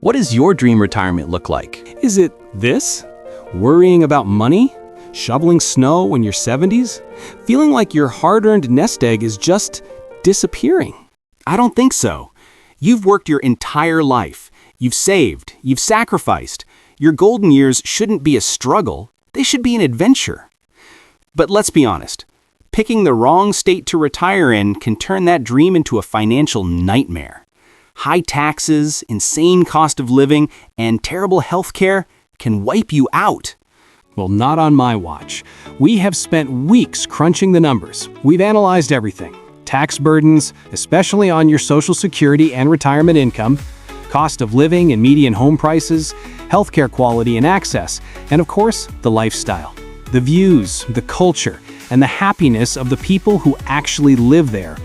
What does your dream retirement look like? Is it this? Worrying about money? Shoveling snow in your 70s? Feeling like your hard-earned nest egg is just disappearing? I don't think so. You've worked your entire life. You've saved. You've sacrificed. Your golden years shouldn't be a struggle. They should be an adventure. But let's be honest. Picking the wrong state to retire in can turn that dream into a financial nightmare. High taxes, insane cost of living, and terrible health care can wipe you out. Well, not on my watch. We have spent weeks crunching the numbers. We've analyzed everything. Tax burdens, especially on your Social Security and retirement income, cost of living and median home prices, healthcare quality and access, and of course, the lifestyle, the views, the culture, and the happiness of the people who actually live there.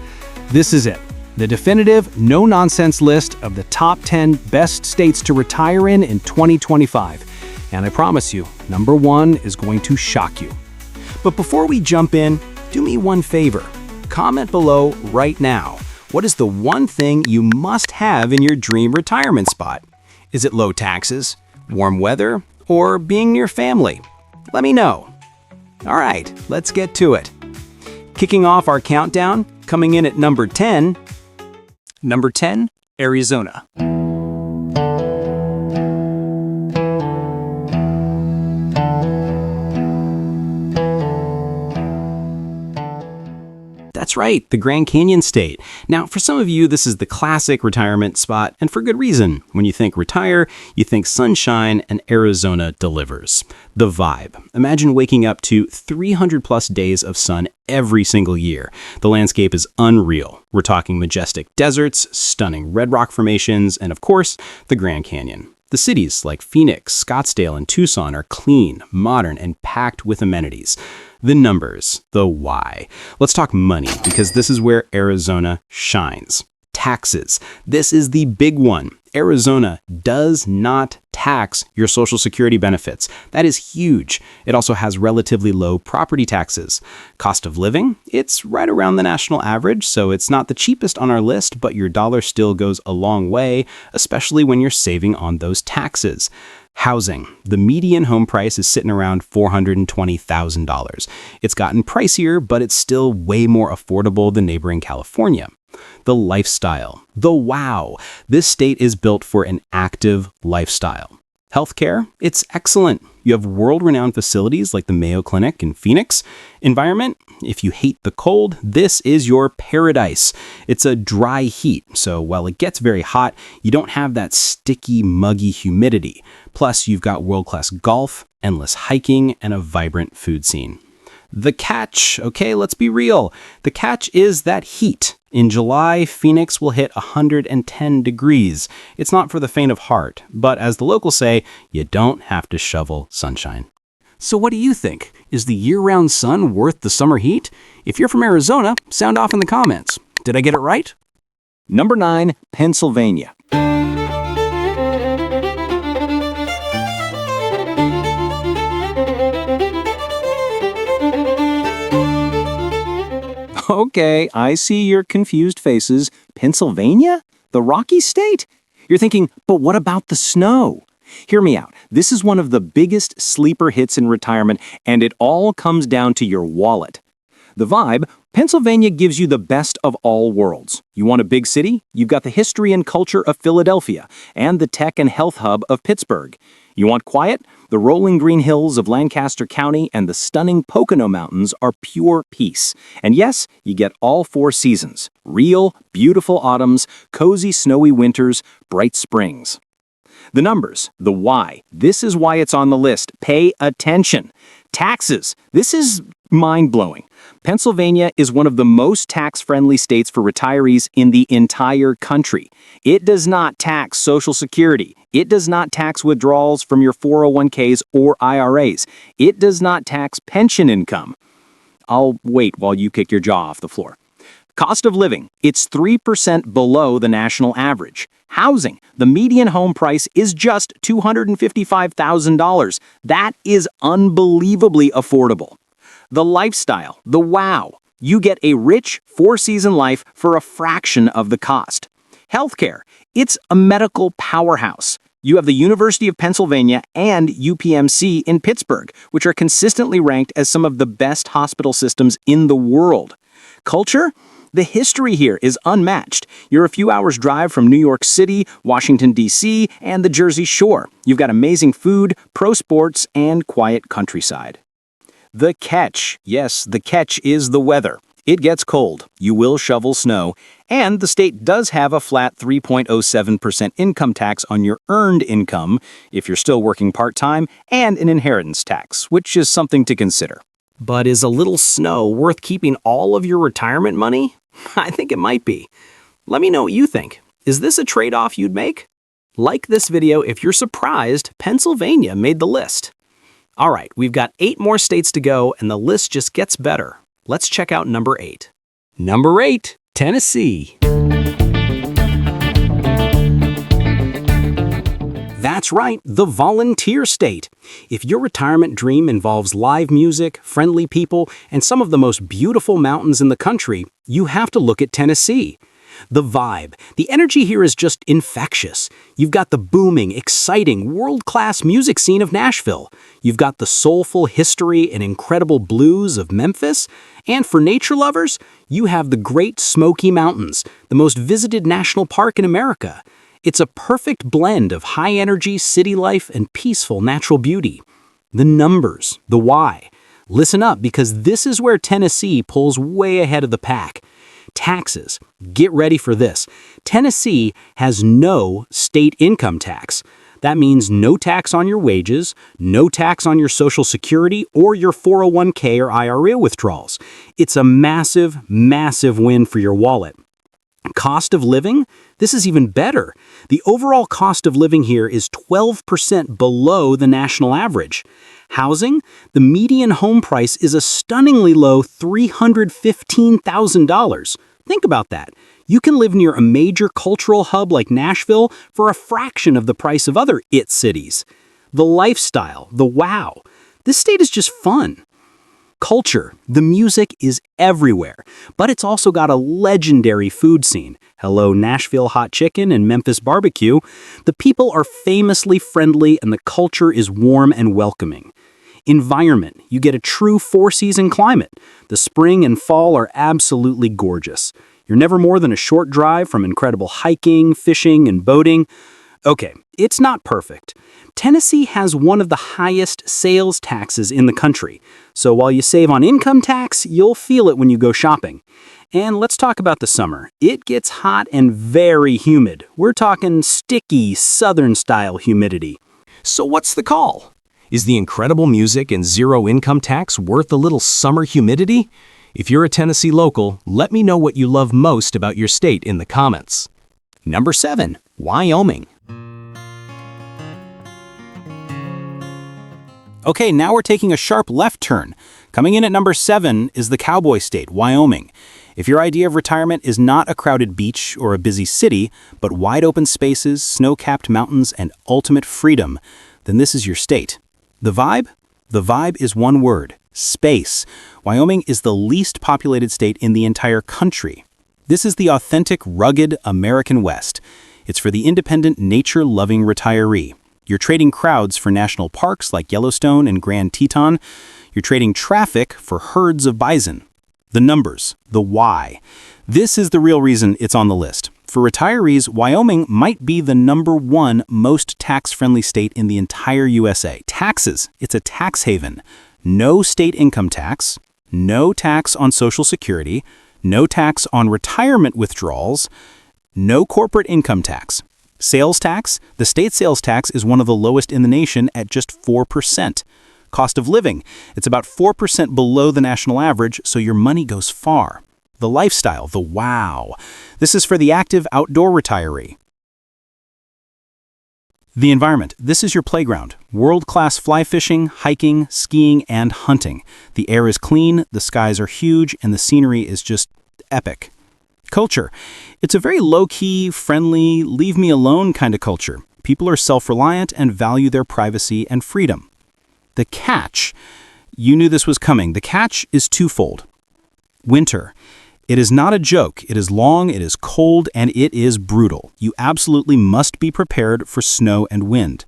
This is it. The definitive, no-nonsense list of the top 10 best states to retire in 2025. And I promise you, number 1 is going to shock you. But before we jump in, do me one favor. Comment below right now. What is the one thing you must have in your dream retirement spot? Is it low taxes, warm weather, or being near family? Let me know. All right, let's get to it. Kicking off our countdown, coming in at number 10. Number 10, Arizona. That's right, the Grand Canyon State. Now, for some of you, this is the classic retirement spot, and for good reason. When you think retire, you think sunshine, and Arizona delivers. The vibe. Imagine waking up to 300 plus days of sun every single year. The landscape is unreal. We're talking majestic deserts, stunning red rock formations, and of course, the Grand Canyon. The cities like Phoenix, Scottsdale, and Tucson are clean, modern, and packed with amenities. The numbers, the why. Let's talk money, because this is where Arizona shines. Taxes. This is the big one. Arizona does not tax your Social Security benefits. That is huge. It also has relatively low property taxes. Cost of living? It's right around the national average, so it's not the cheapest on our list, but your dollar still goes a long way, especially when you're saving on those taxes. Housing. The median home price is sitting around $420,000. It's gotten pricier, but it's still way more affordable than neighboring California. The lifestyle. The wow. This state is built for an active lifestyle. Healthcare, it's excellent. You have world-renowned facilities like the Mayo Clinic in Phoenix. Environment, if you hate the cold, this is your paradise. It's a dry heat, so while it gets very hot, you don't have that sticky, muggy humidity. Plus, you've got world-class golf, endless hiking, and a vibrant food scene. The catch, okay, let's be real. The catch is that heat. In July, Phoenix will hit 110 degrees. It's not for the faint of heart, but as the locals say, you don't have to shovel sunshine. So what do you think? Is the year-round sun worth the summer heat? If you're from Arizona, sound off in the comments. Did I get it right? Number 9, Pennsylvania. Okay, I see your confused faces. Pennsylvania? The Rocky State? You're thinking, but what about the snow? Hear me out. This is one of the biggest sleeper hits in retirement, and it all comes down to your wallet. The vibe, Pennsylvania gives you the best of all worlds. You want a big city? You've got the history and culture of Philadelphia and the tech and health hub of Pittsburgh. You want quiet? The rolling green hills of Lancaster County and the stunning Pocono Mountains are pure peace. And yes, you get all 4 seasons. Real, beautiful autumns, cozy snowy winters, bright springs. The numbers, the why. This is why it's on the list. Pay attention. Taxes. This is mind-blowing. Pennsylvania is one of the most tax-friendly states for retirees in the entire country. It does not tax Social Security. It does not tax withdrawals from your 401ks or IRAs. It does not tax pension income. I'll wait while you kick your jaw off the floor. Cost of living, it's 3% below the national average. Housing, the median home price is just $255,000. That is unbelievably affordable. The lifestyle, the wow. You get a rich 4-season life for a fraction of the cost. Healthcare, it's a medical powerhouse. You have the University of Pennsylvania and UPMC in Pittsburgh, which are consistently ranked as some of the best hospital systems in the world. Culture? The history here is unmatched. You're a few hours' drive from New York City, Washington, D.C., and the Jersey Shore. You've got amazing food, pro sports, and quiet countryside. The catch. Yes, the catch is the weather. It gets cold, you will shovel snow, and the state does have a flat 3.07% income tax on your earned income if you're still working part-time, and an inheritance tax, which is something to consider. But is a little snow worth keeping all of your retirement money? I think it might be. Let me know what you think. Is this a trade-off you'd make? Like this video if you're surprised Pennsylvania made the list. All right, we've got 8 more states to go, and the list just gets better. Let's check out number 8. Number 8, Tennessee. That's right, the volunteer state. If your retirement dream involves live music, friendly people, and some of the most beautiful mountains in the country, you have to look at Tennessee. The vibe, the energy here is just infectious. You've got the booming, exciting, world-class music scene of Nashville. You've got the soulful history and incredible blues of Memphis. And for nature lovers, you have the Great Smoky Mountains, the most visited national park in America. It's a perfect blend of high-energy city life and peaceful natural beauty. The numbers, the why. Listen up, because this is where Tennessee pulls way ahead of the pack. Taxes. Get ready for this. Tennessee has no state income tax. That means no tax on your wages, no tax on your Social Security or your 401k or IRA withdrawals. It's a massive, massive win for your wallet. Cost of living? This is even better. The overall cost of living here is 12% below the national average. Housing? The median home price is a stunningly low $315,000. Think about that. You can live near a major cultural hub like Nashville for a fraction of the price of other IT cities. The lifestyle, the wow. This state is just fun. Culture, the music is everywhere, but it's also got a legendary food scene. Hello, Nashville hot chicken and Memphis barbecue. The people are famously friendly and the culture is warm and welcoming. Environment, you get a true 4-season climate. The spring and fall are absolutely gorgeous. You're never more than a short drive from incredible hiking, fishing, and boating. Okay, it's not perfect. Tennessee has one of the highest sales taxes in the country, so while you save on income tax, you'll feel it when you go shopping. And let's talk about the summer. It gets hot and very humid. We're talking sticky, southern-style humidity. So what's the call? Is the incredible music and zero income tax worth a little summer humidity? If you're a Tennessee local, let me know what you love most about your state in the comments. Number 7, Wyoming. Okay, now we're taking a sharp left turn. Coming in at number 7 is the cowboy state, Wyoming. If your idea of retirement is not a crowded beach or a busy city, but wide open spaces, snow-capped mountains, and ultimate freedom, then this is your state. The vibe? The vibe is one word: space. Wyoming is the least populated state in the entire country. This is the authentic, rugged American West. It's for the independent, nature-loving retiree. You're trading crowds for national parks like Yellowstone and Grand Teton. You're trading traffic for herds of bison. The numbers, the why. This is the real reason it's on the list. For retirees, Wyoming might be the number 1 most tax-friendly state in the entire USA. Taxes, it's a tax haven. No state income tax, no tax on Social Security, no tax on retirement withdrawals, no corporate income tax. Sales tax, the state sales tax is one of the lowest in the nation at just 4%. Cost of living, it's about 4% below the national average, so your money goes far. The lifestyle, the wow. This is for the active outdoor retiree. The environment, this is your playground. World-class fly fishing, hiking, skiing, and hunting. The air is clean, the skies are huge, and the scenery is just epic. Culture, it's a very low-key, friendly, leave-me-alone kind of culture. People are self-reliant and value their privacy and freedom. The catch, you knew this was coming. The catch is twofold. Winter. It is not a joke. It is long, it is cold, and it is brutal. You absolutely must be prepared for snow and wind.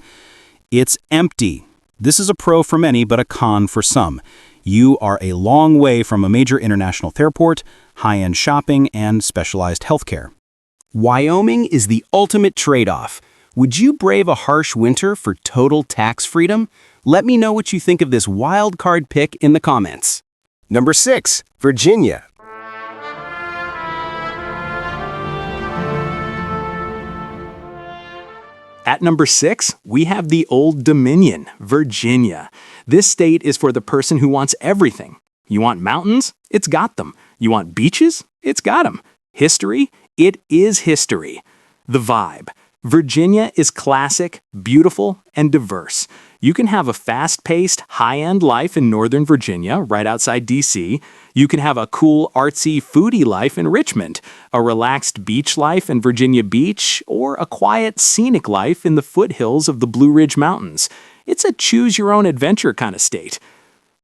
It's empty. This is a pro for many, but a con for some. You are a long way from a major international airport, high-end shopping, and specialized healthcare. Wyoming is the ultimate trade-off. Would you brave a harsh winter for total tax freedom? Let me know what you think of this wild card pick in the comments. Number 6. Virginia. At number 6, we have the Old Dominion, Virginia. This state is for the person who wants everything. You want mountains? It's got them. You want beaches? It's got them. History? It is history. The vibe. Virginia is classic, beautiful, and diverse. You can have a fast-paced, high-end life in Northern Virginia, right outside D.C. You can have a cool, artsy, foodie life in Richmond, a relaxed beach life in Virginia Beach, or a quiet, scenic life in the foothills of the Blue Ridge Mountains. It's a choose-your-own-adventure kind of state.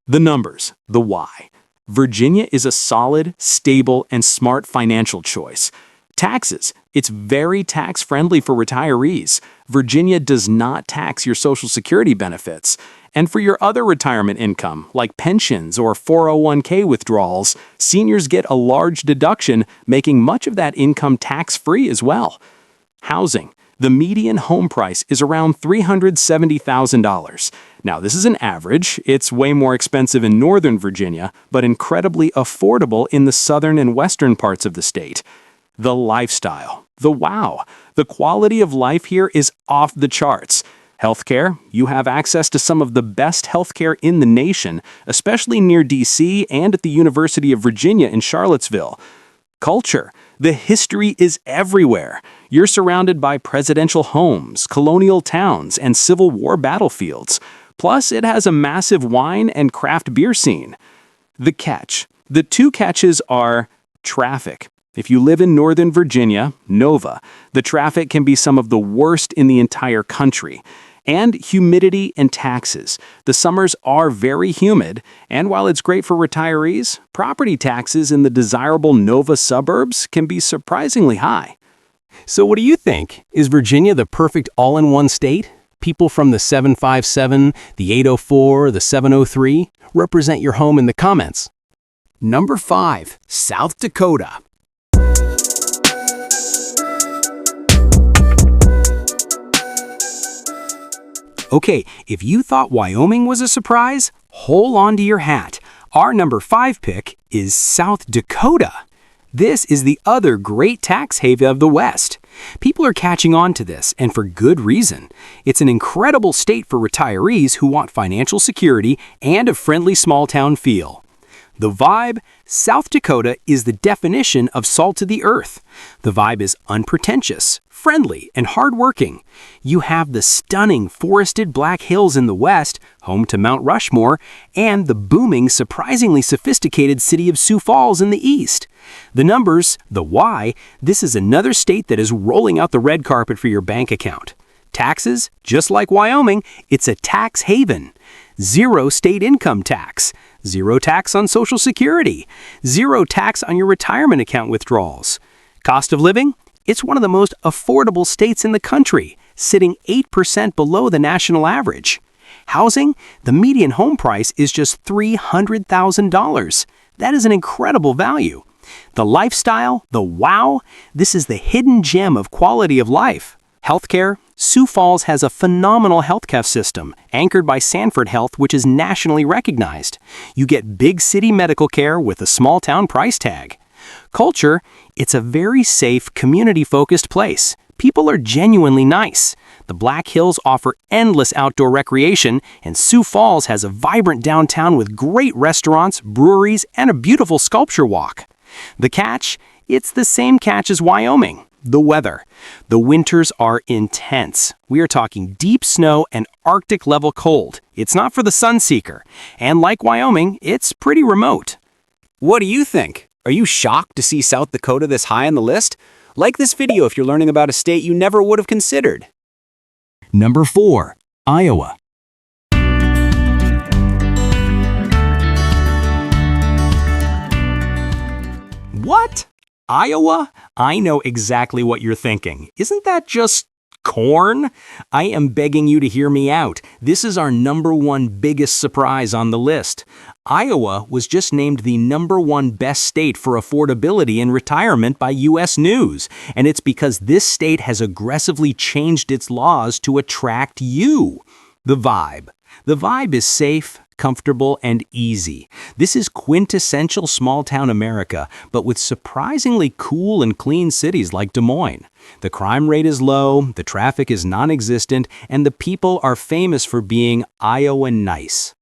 The numbers, the why. Virginia is a solid, stable, and smart financial choice. Taxes. It's very tax-friendly for retirees. Virginia does not tax your Social Security benefits. And for your other retirement income, like pensions or 401k withdrawals, seniors get a large deduction, making much of that income tax-free as well. Housing. The median home price is around $370,000. Now, this is an average. It's way more expensive in Northern Virginia, but incredibly affordable in the southern and western parts of the state. The lifestyle. The wow. The quality of life here is off the charts. Healthcare. You have access to some of the best healthcare in the nation, especially near D.C. and at the University of Virginia in Charlottesville. Culture. The history is everywhere. You're surrounded by presidential homes, colonial towns, and Civil War battlefields. Plus, it has a massive wine and craft beer scene. The catch. The two catches are traffic. If you live in Northern Virginia, Nova, the traffic can be some of the worst in the entire country. And humidity and taxes. The summers are very humid, and while it's great for retirees, property taxes in the desirable Nova suburbs can be surprisingly high. So what do you think? Is Virginia the perfect all-in-one state? People from the 757, the 804, the 703 represent your home in the comments. Number 5, South Dakota. Okay, if you thought Wyoming was a surprise, hold on to your hat. Our number 5 pick is South Dakota. This is the other great tax haven of the West. People are catching on to this, and for good reason. It's an incredible state for retirees who want financial security and a friendly small-town feel. The vibe, South Dakota is the definition of salt of the earth. The vibe is unpretentious, friendly, and hardworking. You have the stunning forested Black Hills in the west, home to Mount Rushmore, and the booming, surprisingly sophisticated city of Sioux Falls in the east. The numbers, the why, this is another state that is rolling out the red carpet for your bank account. Taxes, just like Wyoming, it's a tax haven. 0 state income tax, 0 tax on Social Security, 0 tax on your retirement account withdrawals. Cost of living? It's one of the most affordable states in the country, sitting 8% below the national average. Housing? The median home price is just $300,000. That is an incredible value. The lifestyle, the wow, this is the hidden gem of quality of life. Healthcare? Sioux Falls has a phenomenal healthcare system, anchored by Sanford Health, which is nationally recognized. You get big city medical care with a small town price tag. Culture? It's a very safe, community-focused place. People are genuinely nice. The Black Hills offer endless outdoor recreation, and Sioux Falls has a vibrant downtown with great restaurants, breweries, and a beautiful sculpture walk. The catch? It's the same catch as Wyoming. The weather. The winters are intense. We are talking deep snow and Arctic-level cold. It's not for the sun seeker. And like Wyoming, it's pretty remote. What do you think? Are you shocked to see South Dakota this high on the list? Like this video if you're learning about a state you never would have considered. Number 4, Iowa. What? Iowa? I know exactly what you're thinking. Isn't that just corn? I am begging you to hear me out. This is our number one biggest surprise on the list. Iowa was just named the number one best state for affordability in retirement by U.S. News, and it's because this state has aggressively changed its laws to attract you. The vibe. The vibe is safe, comfortable, and easy. This is quintessential small-town America, but with surprisingly cool and clean cities like Des Moines. The crime rate is low, the traffic is non-existent, and the people are famous for being Iowa nice.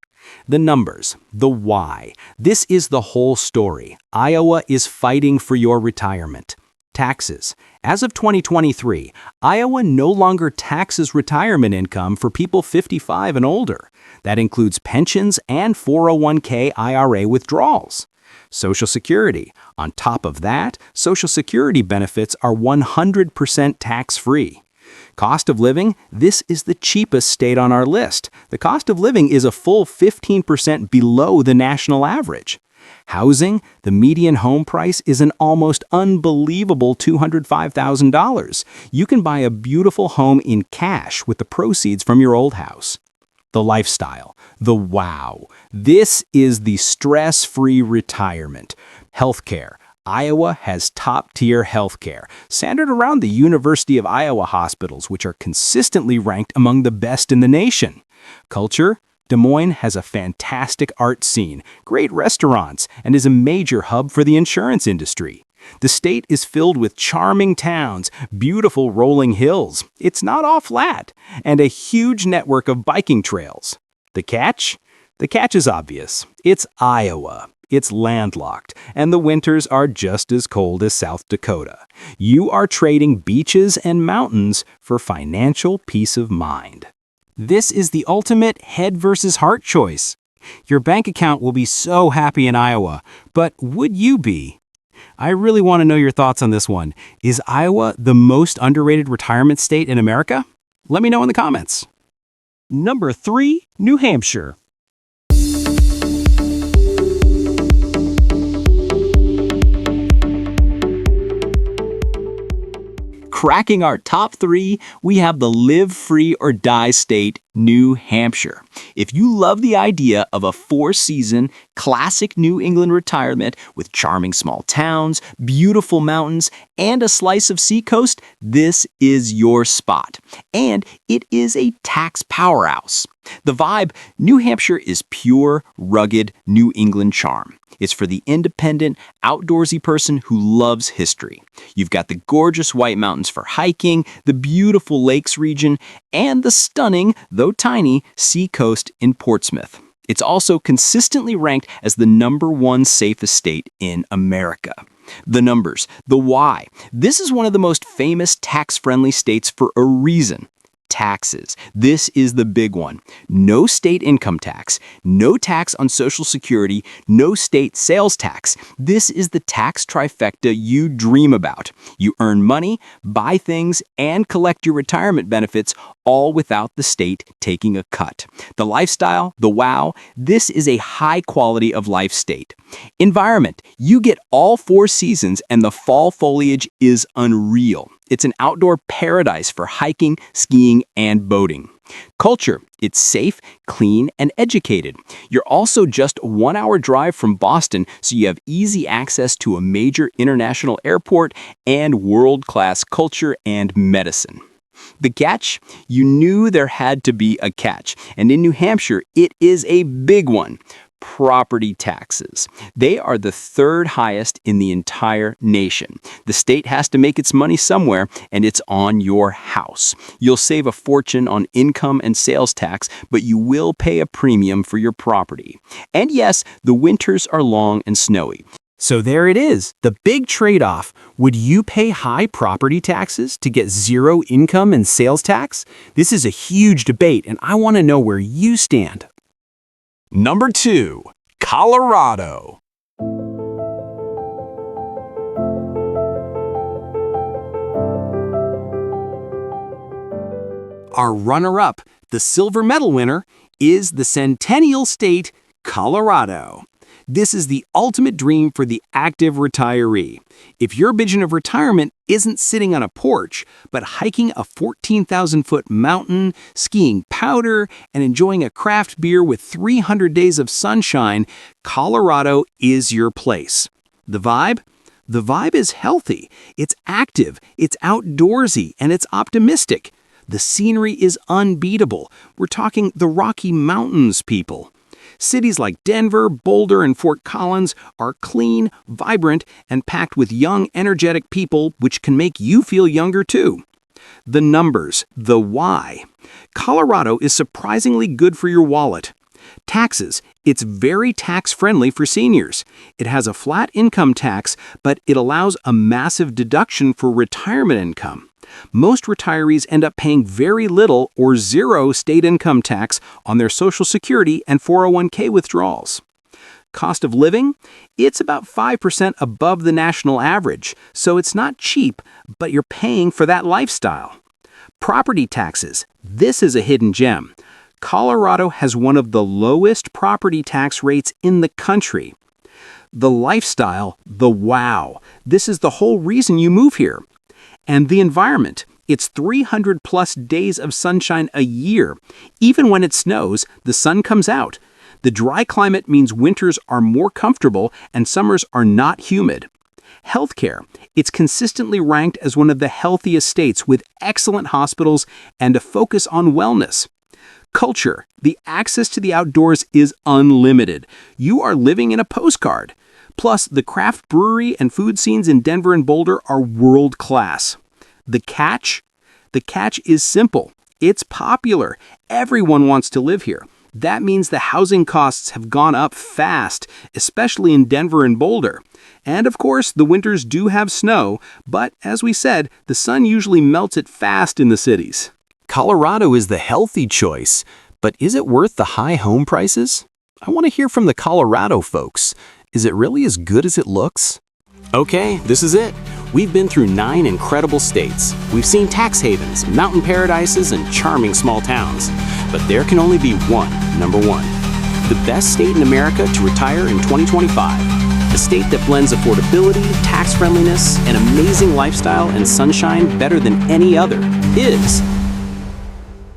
The numbers, the why. This is the whole story. Iowa is fighting for your retirement. Taxes. As of 2023, Iowa no longer taxes retirement income for people 55 and older. That includes pensions and 401k IRA withdrawals. Social Security. On top of that, Social Security benefits are 100% tax-free. Cost of living, this is the cheapest state on our list. The cost of living is a full 15% below the national average. Housing, the median home price is an almost unbelievable $205,000. You can buy a beautiful home in cash with the proceeds from your old house. The lifestyle, the wow. This is the stress-free retirement. Healthcare. Iowa has top-tier healthcare, centered around the University of Iowa hospitals, which are consistently ranked among the best in the nation. Culture. Des Moines has a fantastic art scene, great restaurants, and is a major hub for the insurance industry. The state is filled with charming towns, beautiful rolling hills, it's not all flat, and a huge network of biking trails. The catch? The catch is obvious. It's Iowa. It's landlocked, and the winters are just as cold as South Dakota. You are trading beaches and mountains for financial peace of mind. This is the ultimate head versus heart choice. Your bank account will be so happy in Iowa, but would you be? I really want to know your thoughts on this one. Is Iowa the most underrated retirement state in America? Let me know in the comments. Number 3, New Hampshire. Cracking our top 3, we have the live free or die state, New Hampshire. If you love the idea of a 4-season, classic New England retirement with charming small towns, beautiful mountains, and a slice of seacoast, this is your spot. And it is a tax powerhouse. The vibe, New Hampshire is pure, rugged New England charm. It's for the independent, outdoorsy person who loves history. You've got the gorgeous White Mountains for hiking, the beautiful lakes region, and the stunning, though tiny, seacoast in Portsmouth. It's also consistently ranked as the number 1 safest state in America. The numbers, the why. This is one of the most famous tax-friendly states for a reason. Taxes. This is the big one. No state income tax, no tax on Social Security, no state sales tax. This is the tax trifecta you dream about. You earn money, buy things, and collect your retirement benefits, all without the state taking a cut. The lifestyle, the wow, this is a high quality of life state. Environment, you get all 4 seasons and the fall foliage is unreal. It's an outdoor paradise for hiking, skiing, and boating. Culture, it's safe, clean, and educated. You're also just a 1-hour drive from Boston, so you have easy access to a major international airport and world-class culture and medicine. The catch? You knew there had to be a catch, and in New Hampshire, it is a big one. Property taxes. They are the 3rd highest in the entire nation. The state has to make its money somewhere, and it's on your house. You'll save a fortune on income and sales tax, but you will pay a premium for your property. And yes, the winters are long and snowy. So there it is, the big trade-off. Would you pay high property taxes to get 0 income and sales tax? This is a huge debate, and I want to know where you stand. Number 2, Colorado. Our runner-up, the silver medal winner, is the Centennial State, Colorado. This is the ultimate dream for the active retiree. If your vision of retirement isn't sitting on a porch, but hiking a 14,000-foot mountain, skiing powder, and enjoying a craft beer with 300 days of sunshine, Colorado is your place. The vibe? The vibe is healthy, it's active, it's outdoorsy, and it's optimistic. The scenery is unbeatable. We're talking the Rocky Mountains, people. Cities like Denver, Boulder, and Fort Collins are clean, vibrant, and packed with young, energetic people, which can make you feel younger too. The numbers, the why. Colorado is surprisingly good for your wallet. Taxes. It's very tax-friendly for seniors. It has a flat income tax, but it allows a massive deduction for retirement income. Most retirees end up paying very little or zero state income tax on their Social Security and 401k withdrawals. Cost of living? It's about 5% above the national average, so it's not cheap, but you're paying for that lifestyle. Property taxes. This is a hidden gem. Colorado has one of the lowest property tax rates in the country. The lifestyle, the wow. This is the whole reason you move here. And the environment. It's 300 plus days of sunshine a year. Even when it snows, the sun comes out. The dry climate means winters are more comfortable and summers are not humid. Healthcare. It's consistently ranked as one of the healthiest states with excellent hospitals and a focus on wellness. Culture. The access to the outdoors is unlimited. You are living in a postcard. Plus, the craft brewery and food scenes in Denver and Boulder are world-class. The catch? The catch is simple. It's popular. Everyone wants to live here. That means the housing costs have gone up fast, especially in Denver and Boulder. And of course, the winters do have snow, but as we said, the sun usually melts it fast in the cities. Colorado is the healthy choice, but is it worth the high home prices? I want to hear from the Colorado folks. Is it really as good as it looks? Okay, this is it. We've been through 9 incredible states. We've seen tax havens, mountain paradises, and charming small towns. But there can only be one, number one. The best state in America to retire in 2025. A state that blends affordability, tax friendliness, an amazing lifestyle, and sunshine better than any other is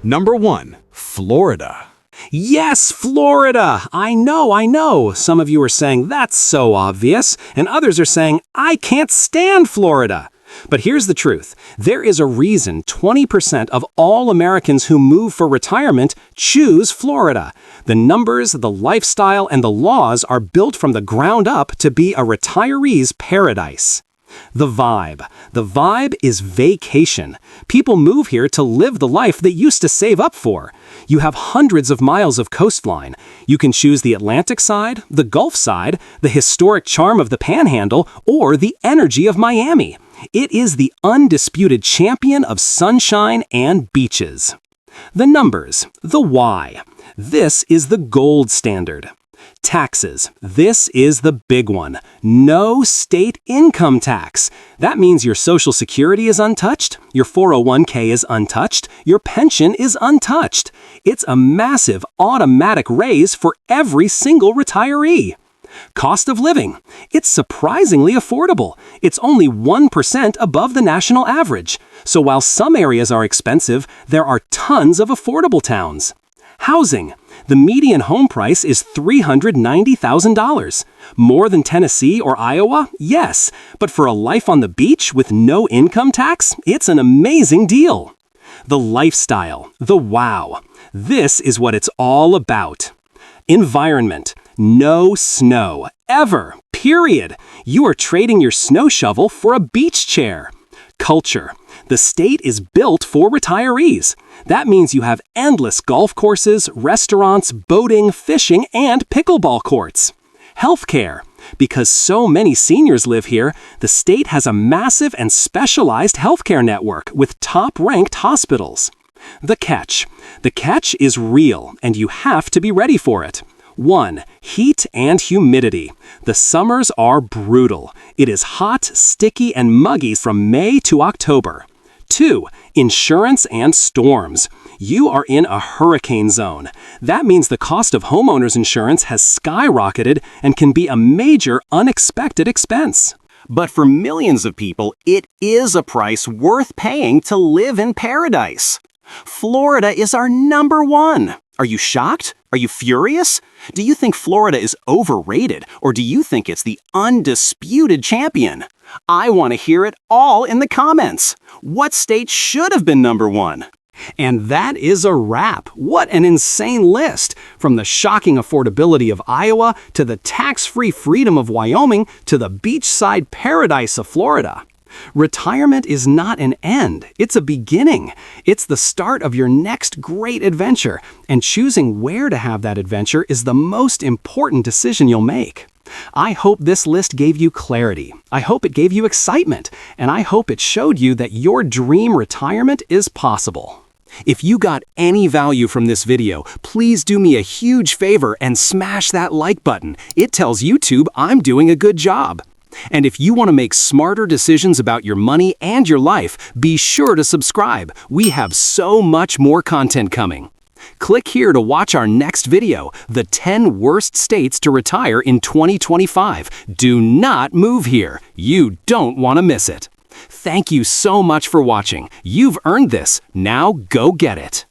Number 1. Florida. Yes, Florida! I know. Some of you are saying, that's so obvious, and others are saying, I can't stand Florida. But here's the truth. There is a reason 20% of all Americans who move for retirement choose Florida. The numbers, the lifestyle, and the laws are built from the ground up to be a retiree's paradise. The vibe. The vibe is vacation. People move here to live the life they used to save up for. You have hundreds of miles of coastline. You can choose the Atlantic side, the Gulf side, the historic charm of the Panhandle, or the energy of Miami. It is the undisputed champion of sunshine and beaches. The numbers. The why. This is the gold standard. Taxes. This is the big one. No state income tax. That means your Social Security is untouched, your 401k is untouched, your pension is untouched. It's a massive automatic raise for every single retiree. Cost of living. It's surprisingly affordable. It's only 1% above the national average. So while some areas are expensive, there are tons of affordable towns. Housing. The median home price is $390,000. More than Tennessee or Iowa? Yes. But for a life on the beach with no income tax, it's an amazing deal. The lifestyle. The wow. This is what it's all about. Environment. No snow. Ever. Period. You are trading your snow shovel for a beach chair. Culture. The state is built for retirees. That means you have endless golf courses, restaurants, boating, fishing, and pickleball courts. Healthcare. Because so many seniors live here, the state has a massive and specialized healthcare network with top-ranked hospitals. The catch. The catch is real, and you have to be ready for it. 1. Heat and humidity. The summers are brutal. It is hot, sticky, and muggy from May to October. 2. Insurance and storms. You are in a hurricane zone. That means the cost of homeowners insurance has skyrocketed and can be a major unexpected expense. But for millions of people, it is a price worth paying to live in paradise. Florida is our number one. Are you shocked? Are you furious? Do you think Florida is overrated, or do you think it's the undisputed champion? I want to hear it all in the comments. What state should have been number one? And that is a wrap. What an insane list! From the shocking affordability of Iowa, to the tax-free freedom of Wyoming, to the beachside paradise of Florida. Retirement is not an end, it's a beginning. It's the start of your next great adventure, and choosing where to have that adventure is the most important decision you'll make. I hope this list gave you clarity. I hope it gave you excitement, and I hope it showed you that your dream retirement is possible. If you got any value from this video, please do me a huge favor and smash that like button. It tells YouTube I'm doing a good job. And if you want to make smarter decisions about your money and your life, be sure to subscribe. We have so much more content coming. Click here to watch our next video, the 10 worst states to retire in 2025. Do not move here. You don't want to miss it. Thank you so much for watching. You've earned this. Now go get it.